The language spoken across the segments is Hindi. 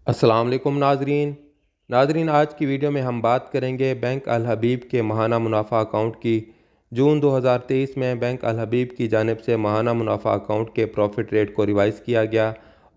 अस्सलाम वालेकुम नाजरीन आज की वीडियो में हम बात करेंगे बैंक अल हबीब के माहाना मुनाफा अकाउंट की। जून 2023 में बैंक अल हबीब की जानिब से माहाना मुनाफा अकाउंट के प्रॉफिट रेट को रिवाइज़ किया गया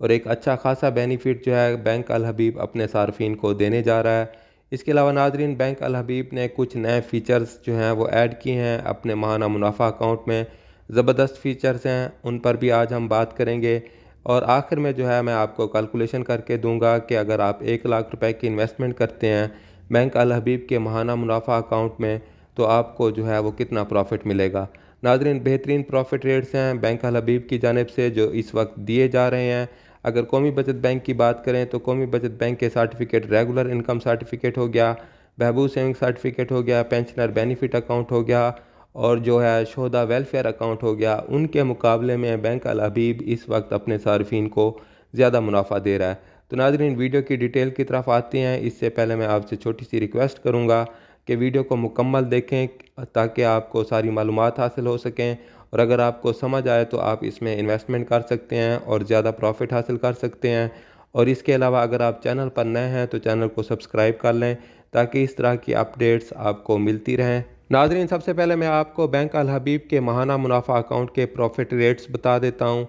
और एक अच्छा खासा बेनिफिट जो है बैंक अल हबीब अपने सार्फिन को देने जा रहा है। इसके अलावा नाजरीन बैंक अल हबीब ने कुछ नए फ़ीचर्स जो हैं वो ऐड किए हैं अपने माहाना मुनाफा अकाउंट में। ज़बरदस्त फ़ीचर्स हैं, उन पर भी आज हम बात करेंगे। और आखिर में जो है मैं आपको कैलकुलेशन करके दूंगा कि अगर आप 1 लाख रुपए की इन्वेस्टमेंट करते हैं बैंक अल हबीब के माहाना मुनाफा अकाउंट में तो आपको जो है वो कितना प्रॉफिट मिलेगा। नाजरीन बेहतरीन प्रॉफिट रेट्स हैं बैंक अल हबीब की जानिब से जो इस वक्त दिए जा रहे हैं। अगर कौमी बचत बैंक की बात करें तो कौमी बचत बैंक के सर्टिफिकेट रेगुलर इनकम सर्टिफिकेट हो गया, बहबूद सेविंग सर्टिफिकेट हो गया, पेंशनर बेनिफिट अकाउंट हो गया और जो है शोधा वेलफेयर अकाउंट हो गया, उनके मुकाबले में बैंक अल हबीब इस वक्त अपने सार्फिन को ज़्यादा मुनाफा दे रहा है। तो नाज़रीन वीडियो की डिटेल की तरफ आते हैं। इससे पहले मैं आपसे छोटी सी रिक्वेस्ट करूंगा कि वीडियो को मुकम्मल देखें ताकि आपको सारी मालूमात हासिल हो सकें और अगर आपको समझ आए तो आप इसमें इन्वेस्टमेंट कर सकते हैं और ज़्यादा प्रॉफिट हासिल कर सकते हैं। और इसके अलावा अगर आप चैनल पर नए हैं तो चैनल को सब्सक्राइब कर लें ताकि इस तरह की अपडेट्स आपको मिलती रहें। नाजरीन सबसे पहले मैं आपको बैंक अल हबीब के माहाना मुनाफा अकाउंट के प्रॉफिट रेट्स बता देता हूँ।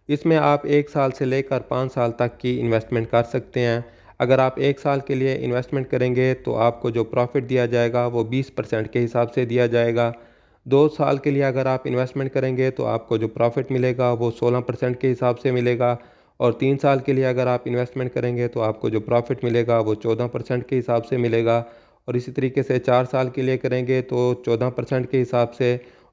इसमें आप 1 साल से लेकर 5 साल तक की इन्वेस्टमेंट कर सकते हैं। अगर आप 1 साल के लिए इन्वेस्टमेंट करेंगे तो आपको जो प्रॉफिट दिया जाएगा वो 20% के हिसाब से दिया जाएगा। 2 साल के लिए अगर आप इन्वेस्टमेंट करेंगे तो आपको जो प्रॉफिट मिलेगा वो 16% के हिसाब से मिलेगा। और 3 साल के लिए अगर आप इन्वेस्टमेंट करेंगे तो आपको जो प्रॉफिट मिलेगा वो 14% के हिसाब से मिलेगा। और इसी तरीके से 4 साल के लिए करेंगे तो 14% के हिसाब से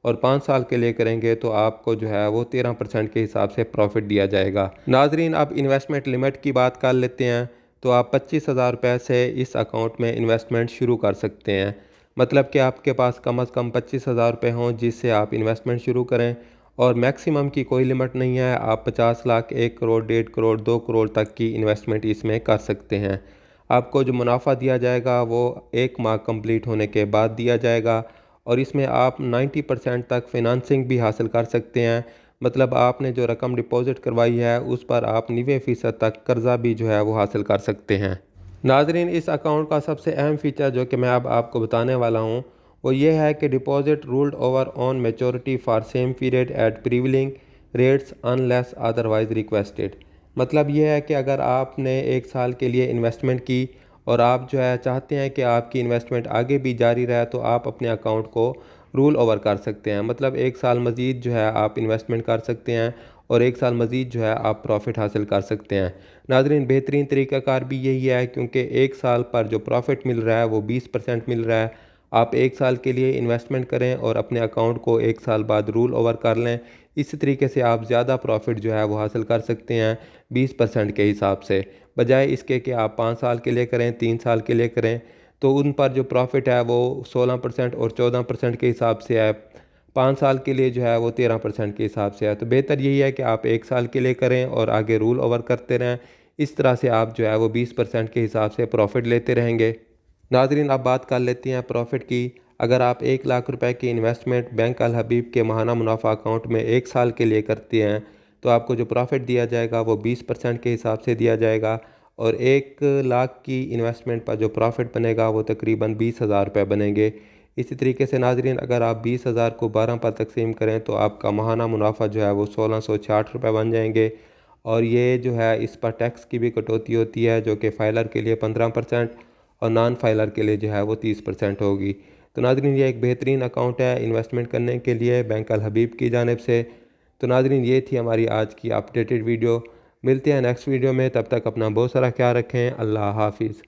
और 5 साल के लिए करेंगे तो आपको जो है वो 13% के हिसाब से प्रॉफिट दिया जाएगा। नाजरीन अब इन्वेस्टमेंट लिमिट की बात कर लेते हैं। तो आप 25,000 रुपये से इस अकाउंट में इन्वेस्टमेंट शुरू कर सकते हैं। मतलब कि आपके पास कम अज़ कम 25,000 रुपये हों जिससे आप इन्वेस्टमेंट शुरू करें। और मैक्सिमम की कोई लिमिट नहीं है, आप 50 लाख, 1 करोड़, 1.5 करोड़, 2 करोड़ तक की इन्वेस्टमेंट इसमें कर सकते हैं। आपको जो मुनाफा दिया जाएगा वो 1 माह कंप्लीट होने के बाद दिया जाएगा। और इसमें आप 90% तक फिनांसिंग भी हासिल कर सकते हैं। मतलब आपने जो रकम डिपॉजिट करवाई है उस पर आप 90% तक कर्जा भी जो है वो हासिल कर सकते हैं। नाजरीन इस अकाउंट का सबसे अहम फीचर जो कि मैं अब आपको बताने वाला हूँ वो ये है कि deposit rolled over on maturity for same period at prevailing rates unless otherwise requested. मतलब ये है कि अगर आपने 1 साल के लिए इन्वेस्टमेंट की और आप जो है चाहते हैं कि आपकी इन्वेस्टमेंट आगे भी जारी रहे तो आप अपने अकाउंट को रूल ओवर कर सकते हैं। मतलब 1 साल मज़ीद जो है आप इन्वेस्टमेंट कर सकते हैं और 1 साल मज़ीद जो है आप प्रॉफिट हासिल कर सकते हैं। नाजरीन बेहतरीन तरीक़ाकार भी यही है क्योंकि 1 साल पर जो प्रॉफिट मिल रहा है वो 20% मिल रहा है। आप 1 साल के लिए इन्वेस्टमेंट करें और अपने अकाउंट को 1 साल बाद रूल ओवर कर लें। इसी तरीके से आप ज़्यादा प्रॉफिट जो है वो हासिल कर सकते हैं 20% के हिसाब से, बजाय इसके कि आप 5 साल के लिए करें, 3 साल के लिए करें तो उन पर जो प्रॉफिट है वो 16% और 14% के हिसाब से है। 5 साल के लिए जो है वो 13% के हिसाब से है। तो बेहतर यही है कि आप 1 साल के लिए करें और आगे रूल ओवर करते रहें। इस तरह से आप जो है वो 20% के हिसाब से प्रॉफिट लेते रहेंगे। नाजरीन अब बात कर लेते हैं प्रॉफिट की। अगर आप 1 लाख रुपए की इन्वेस्टमेंट बैंक अल हबीब के माहाना मुनाफा अकाउंट में 1 साल के लिए करते हैं तो आपको जो प्रॉफिट दिया जाएगा वो 20% के हिसाब से दिया जाएगा। और 1 लाख की इन्वेस्टमेंट पर जो प्रॉफिट बनेगा वो तकरीबन 20,000 रुपये बनेंगे। इसी तरीके से नाजरीन अगर आप 20,000 को 12 पर तकसीम करें तो आपका माहाना मुनाफा जो है वो 1660 रुपये बन जाएंगे। और ये जो है इस पर टैक्स की भी कटौती होती है जो कि फ़ाइलर के लिए 15% और नॉन फाइलर के लिए जो है वो 30% होगी। तो नाजरीन ये एक बेहतरीन अकाउंट है इन्वेस्टमेंट करने के लिए बैंक अल हबीब की जानिब से। तो नाजरीन ये थी हमारी आज की अपडेटेड वीडियो। मिलते हैं नेक्स्ट वीडियो में, तब तक अपना बहुत सारा ख्याल रखें। अल्लाह हाफिज़।